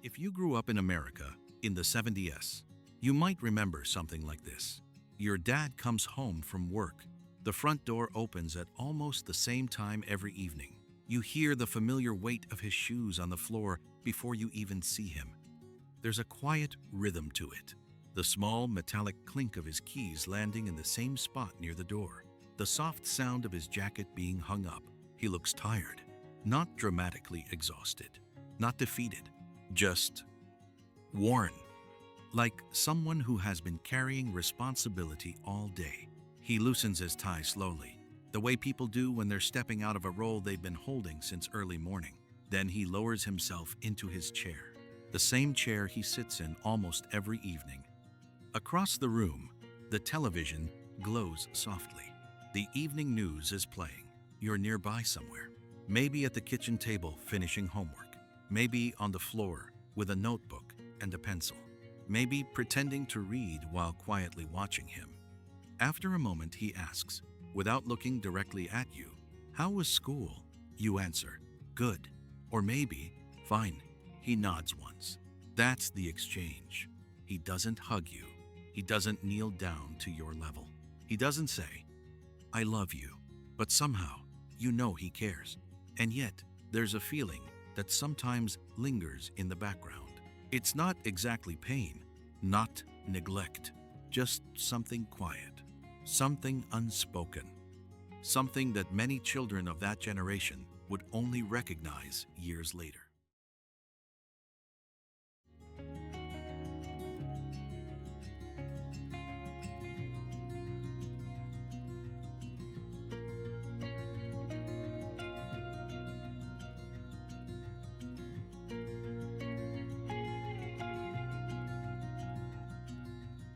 If you grew up in America in the 70s, you might remember something like this. Your dad comes home from work. The front door opens at almost the same time every evening. You hear the familiar weight of his shoes on the floor before you even see him. There's a quiet rhythm to it. The small metallic clink of his keys landing in the same spot near the door. The soft sound of his jacket being hung up. He looks tired, not dramatically exhausted, not defeated, just worn, like someone who has been carrying responsibility all day. He loosens his tie slowly, the way people do when they're stepping out of a role they've been holding since early morning. Then he lowers himself into his chair, the same chair he sits in almost every evening. Across the room, the television glows softly. The evening news is playing. You're nearby somewhere, maybe at the kitchen table finishing homework, maybe on the floor with a notebook and a pencil, maybe pretending to read while quietly watching him. After a moment, he asks, without looking directly at you, "How was school?" You answer, "Good," or maybe, "Fine." He nods once. That's the exchange. He doesn't hug you. He doesn't kneel down to your level. He doesn't say, "I love you," but somehow you know he cares. And yet, there's a feeling that sometimes lingers in the background. It's not exactly pain, not neglect, just something quiet, something unspoken, something that many children of that generation would only recognize years later.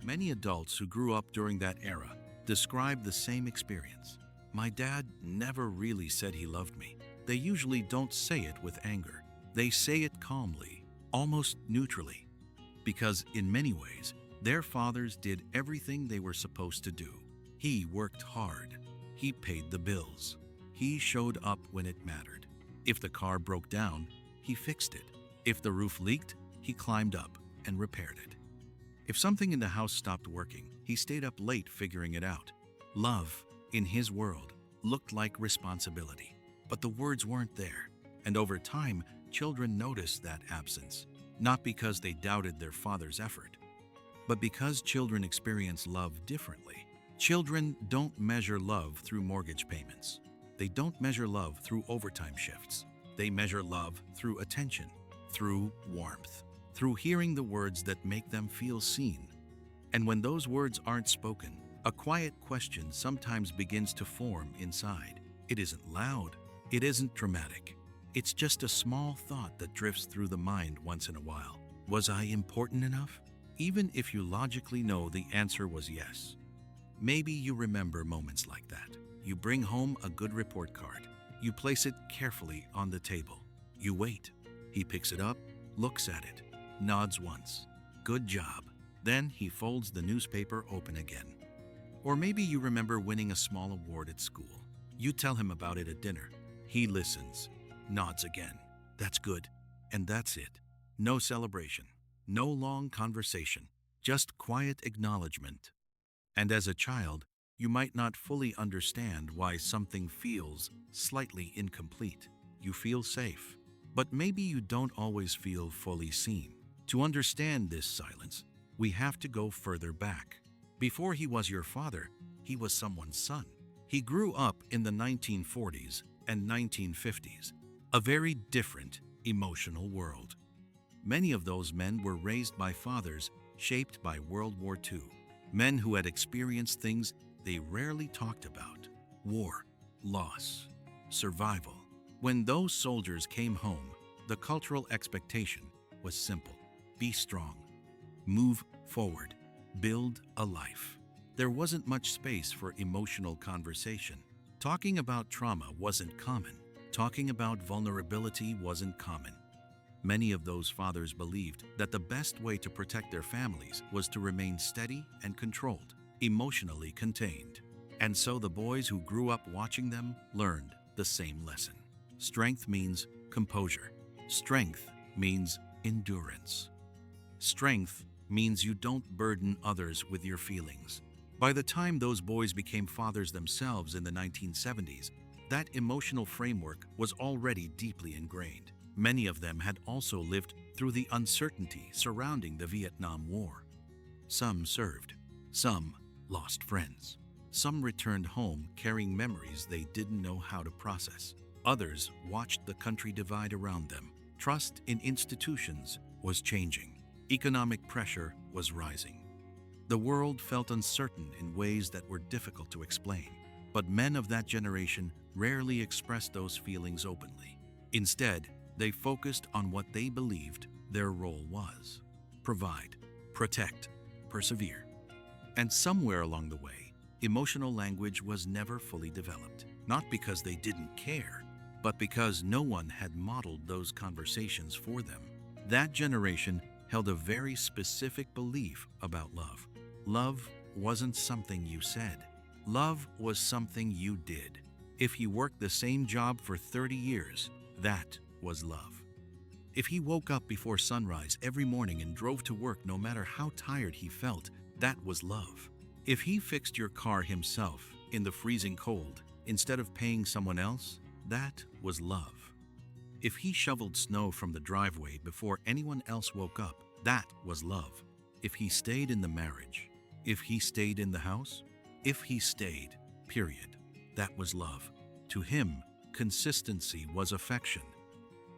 Many adults who grew up during that era describe the same experience. My dad never really said he loved me. They usually don't say it with anger. They say it calmly, almost neutrally, because in many ways, their fathers did everything they were supposed to do. He worked hard. He paid the bills. He showed up when it mattered. If the car broke down, he fixed it. If the roof leaked, he climbed up and repaired it. If something in the house stopped working, he stayed up late figuring it out. Love, in his world, looked like responsibility, but the words weren't there. And over time, children noticed that absence, not because they doubted their father's effort, but because children experience love differently. Children don't measure love through mortgage payments. They don't measure love through overtime shifts. They measure love through attention, through warmth, through hearing the words that make them feel seen. And when those words aren't spoken, a quiet question sometimes begins to form inside. It isn't loud. It isn't dramatic. It's just a small thought that drifts through the mind once in a while. Was I important enough? Even if you logically know the answer was yes. Maybe you remember moments like that. You bring home a good report card. You place it carefully on the table. You wait. He picks it up, looks at it, nods once. Good job. Then he folds the newspaper open again. Or maybe you remember winning a small award at school. You tell him about it at dinner. He listens, nods again. That's good. And that's it. No celebration, no long conversation, just quiet acknowledgement. And as a child, you might not fully understand why something feels slightly incomplete. You feel safe, but maybe you don't always feel fully seen. To understand this silence, we have to go further back. Before he was your father, he was someone's son. He grew up in the 1940s and 1950s, a very different emotional world. Many of those men were raised by fathers shaped by World War II, men who had experienced things they rarely talked about: war, loss, survival. When those soldiers came home, the cultural expectation was simple: be strong, move forward, build a life. There wasn't much space for emotional conversation. Talking about trauma wasn't common. Talking about vulnerability wasn't common. Many of those fathers believed that the best way to protect their families was to remain steady and controlled, emotionally contained. And so the boys who grew up watching them learned the same lesson. Strength means composure. Strength means endurance. Strength means you don't burden others with your feelings. By the time those boys became fathers themselves in the 1970s, that emotional framework was already deeply ingrained. Many of them had also lived through the uncertainty surrounding the Vietnam War. Some served, some lost friends. Some returned home carrying memories they didn't know how to process. Others watched the country divide around them. Trust in institutions was changing. Economic pressure was rising. The world felt uncertain in ways that were difficult to explain. But men of that generation rarely expressed those feelings openly. Instead, they focused on what they believed their role was: provide, protect, persevere. And somewhere along the way, emotional language was never fully developed, not because they didn't care, but because no one had modeled those conversations for them. That generation held a very specific belief about love. Love wasn't something you said. Love was something you did. If he worked the same job for 30 years, that was love. If he woke up before sunrise every morning and drove to work no matter how tired he felt, that was love. If he fixed your car himself in the freezing cold instead of paying someone else, that was love. If he shoveled snow from the driveway before anyone else woke up, that was love. If he stayed in the marriage, if he stayed in the house, if he stayed, period, that was love. To him, consistency was affection.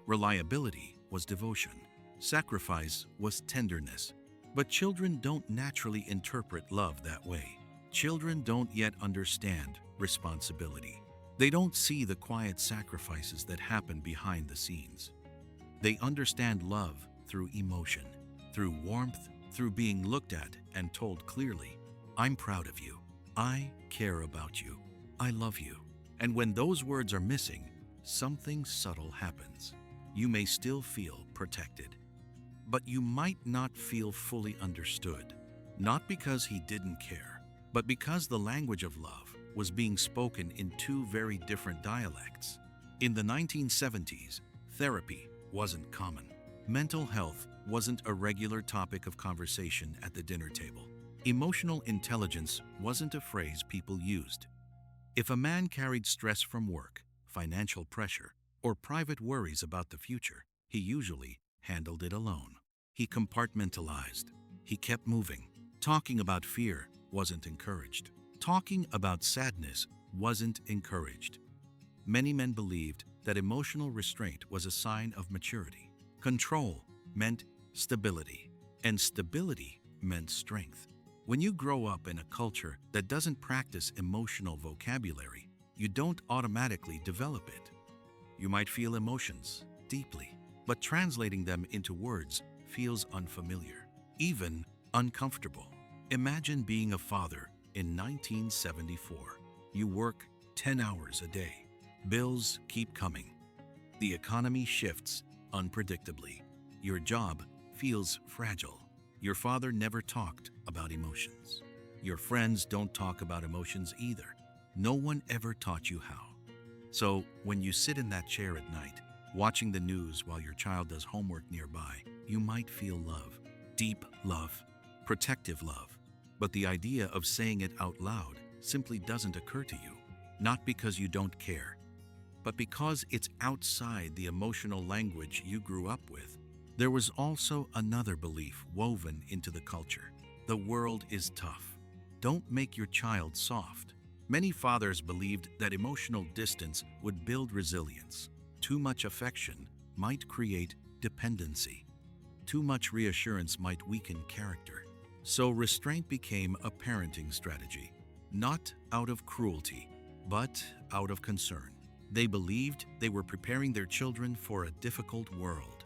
Reliability was devotion. Sacrifice was tenderness. But children don't naturally interpret love that way. Children don't yet understand responsibility. They don't see the quiet sacrifices that happen behind the scenes. They understand love through emotion, through warmth, through being looked at and told clearly, "I'm proud of you. I care about you. I love you." And when those words are missing, something subtle happens. You may still feel protected, but you might not feel fully understood. Not because he didn't care, but because the language of love was being spoken in two very different dialects. In the 1970s, therapy wasn't common. Mental health wasn't a regular topic of conversation at the dinner table. Emotional intelligence wasn't a phrase people used. If a man carried stress from work, financial pressure, or private worries about the future, he usually handled it alone. He compartmentalized. He kept moving. Talking about fear wasn't encouraged. Talking about sadness wasn't encouraged. Many men believed that emotional restraint was a sign of maturity. Control meant stability, and stability meant strength. When you grow up in a culture that doesn't practice emotional vocabulary, you don't automatically develop it. You might feel emotions deeply, but translating them into words feels unfamiliar, even uncomfortable. Imagine being a father in 1974. You work 10 hours a day. Bills keep coming. The economy shifts unpredictably. Your job feels fragile. Your father never talked about emotions. Your friends don't talk about emotions either. No one ever taught you how. So when you sit in that chair at night, watching the news while your child does homework nearby, you might feel love, deep love, protective love. But the idea of saying it out loud simply doesn't occur to you, not because you don't care, but because it's outside the emotional language you grew up with. There was also another belief woven into the culture. The world is tough. Don't make your child soft. Many fathers believed that emotional distance would build resilience. Too much affection might create dependency. Too much reassurance might weaken character. So restraint became a parenting strategy, not out of cruelty, but out of concern. They believed they were preparing their children for a difficult world.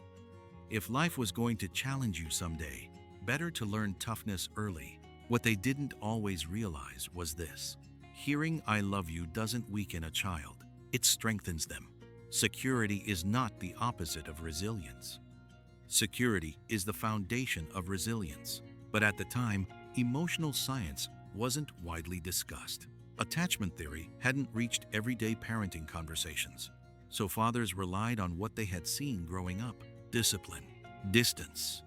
If life was going to challenge you someday, better to learn toughness early. What they didn't always realize was this: hearing "I love you" doesn't weaken a child, it strengthens them. Security is not the opposite of resilience. Security is the foundation of resilience. But at the time, emotional science wasn't widely discussed. Attachment theory hadn't reached everyday parenting conversations. So fathers relied on what they had seen growing up: discipline, distance,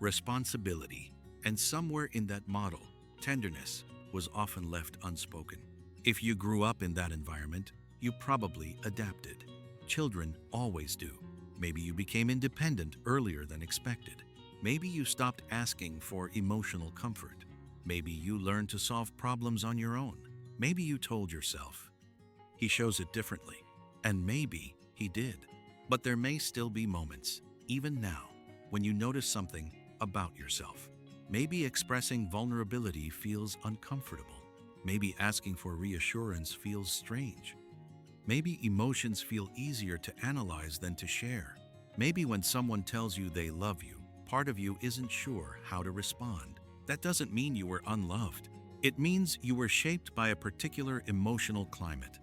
responsibility, and somewhere in that model, tenderness was often left unspoken. If you grew up in that environment, you probably adapted. Children always do. Maybe you became independent earlier than expected. Maybe you stopped asking for emotional comfort. Maybe you learned to solve problems on your own. Maybe you told yourself, he shows it differently. And maybe he did. But there may still be moments, even now, when you notice something about yourself. Maybe expressing vulnerability feels uncomfortable. Maybe asking for reassurance feels strange. Maybe emotions feel easier to analyze than to share. Maybe when someone tells you they love you, part of you isn't sure how to respond. That doesn't mean you were unloved. It means you were shaped by a particular emotional climate.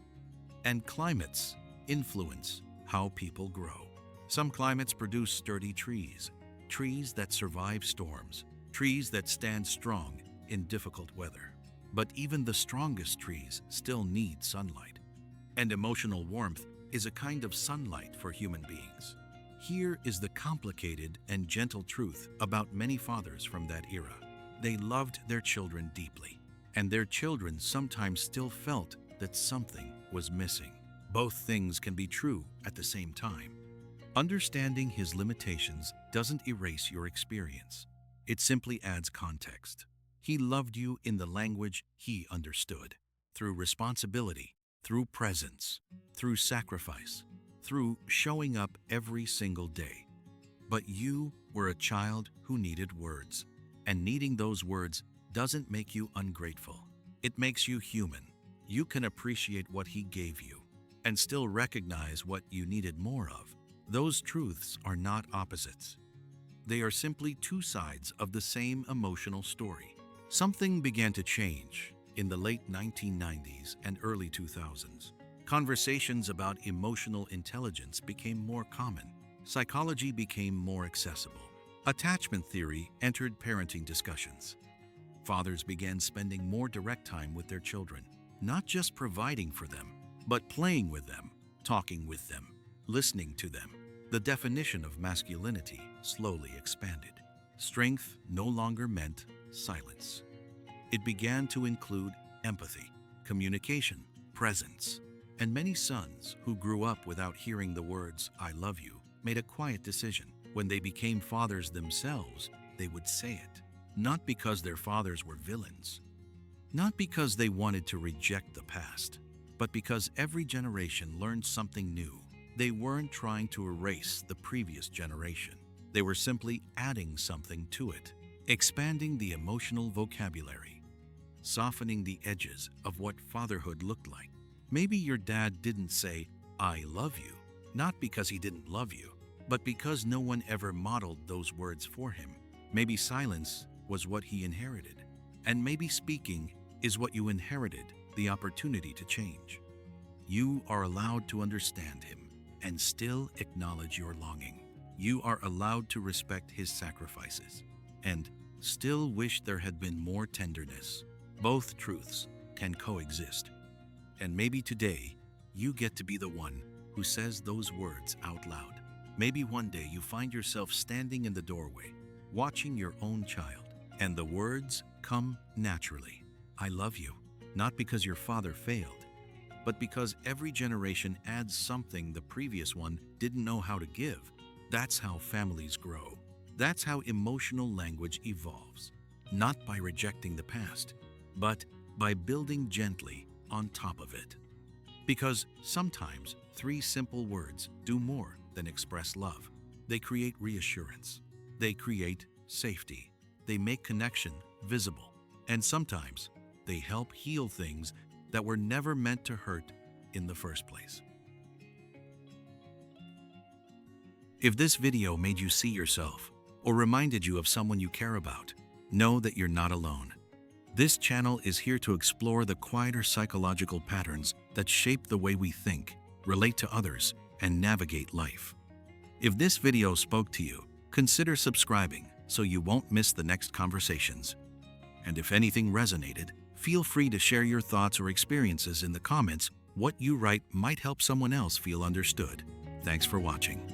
And climates influence how people grow. Some climates produce sturdy trees, trees that survive storms, trees that stand strong in difficult weather. But even the strongest trees still need sunlight. And emotional warmth is a kind of sunlight for human beings. Here is the complicated and gentle truth about many fathers from that era. They loved their children deeply, and their children sometimes still felt that something was missing. Both things can be true at the same time. Understanding his limitations doesn't erase your experience. It simply adds context. He loved you in the language he understood, through responsibility, through presence, through sacrifice, through showing up every single day. But you were a child who needed words, and needing those words doesn't make you ungrateful. It makes you human. You can appreciate what he gave you, and still recognize what you needed more of. Those truths are not opposites. They are simply two sides of the same emotional story. Something began to change in the late 1990s and early 2000s. Conversations about emotional intelligence became more common. Psychology became more accessible. Attachment theory entered parenting discussions. Fathers began spending more direct time with their children, not just providing for them, but playing with them, talking with them, listening to them. The definition of masculinity slowly expanded. Strength no longer meant silence. It began to include empathy, communication, presence, and many sons who grew up without hearing the words, "I love you," made a quiet decision. When they became fathers themselves, they would say it, not because their fathers were villains, not because they wanted to reject the past, but because every generation learned something new. They weren't trying to erase the previous generation. They were simply adding something to it, expanding the emotional vocabulary, softening the edges of what fatherhood looked like. Maybe your dad didn't say, "I love you," not because he didn't love you, but because no one ever modeled those words for him. Maybe silence was what he inherited, and maybe speaking is what you inherited, the opportunity to change. You are allowed to understand him and still acknowledge your longing. You are allowed to respect his sacrifices and still wish there had been more tenderness. Both truths can coexist. And maybe today, you get to be the one who says those words out loud. Maybe one day you find yourself standing in the doorway, watching your own child, and the words come naturally. "I love you," not because your father failed, but because every generation adds something the previous one didn't know how to give. That's how families grow. That's how emotional language evolves. Not by rejecting the past, but by building gently on top of it. Because sometimes 3 simple words do more than express love. They create reassurance. They create safety. They make connection visible. And sometimes they help heal things that were never meant to hurt in the first place. If this video made you see yourself or reminded you of someone you care about, know that you're not alone. This channel is here to explore the quieter psychological patterns that shape the way we think, relate to others, and navigate life. If this video spoke to you, consider subscribing so you won't miss the next conversations. And if anything resonated, feel free to share your thoughts or experiences in the comments. What you write might help someone else feel understood. Thanks for watching.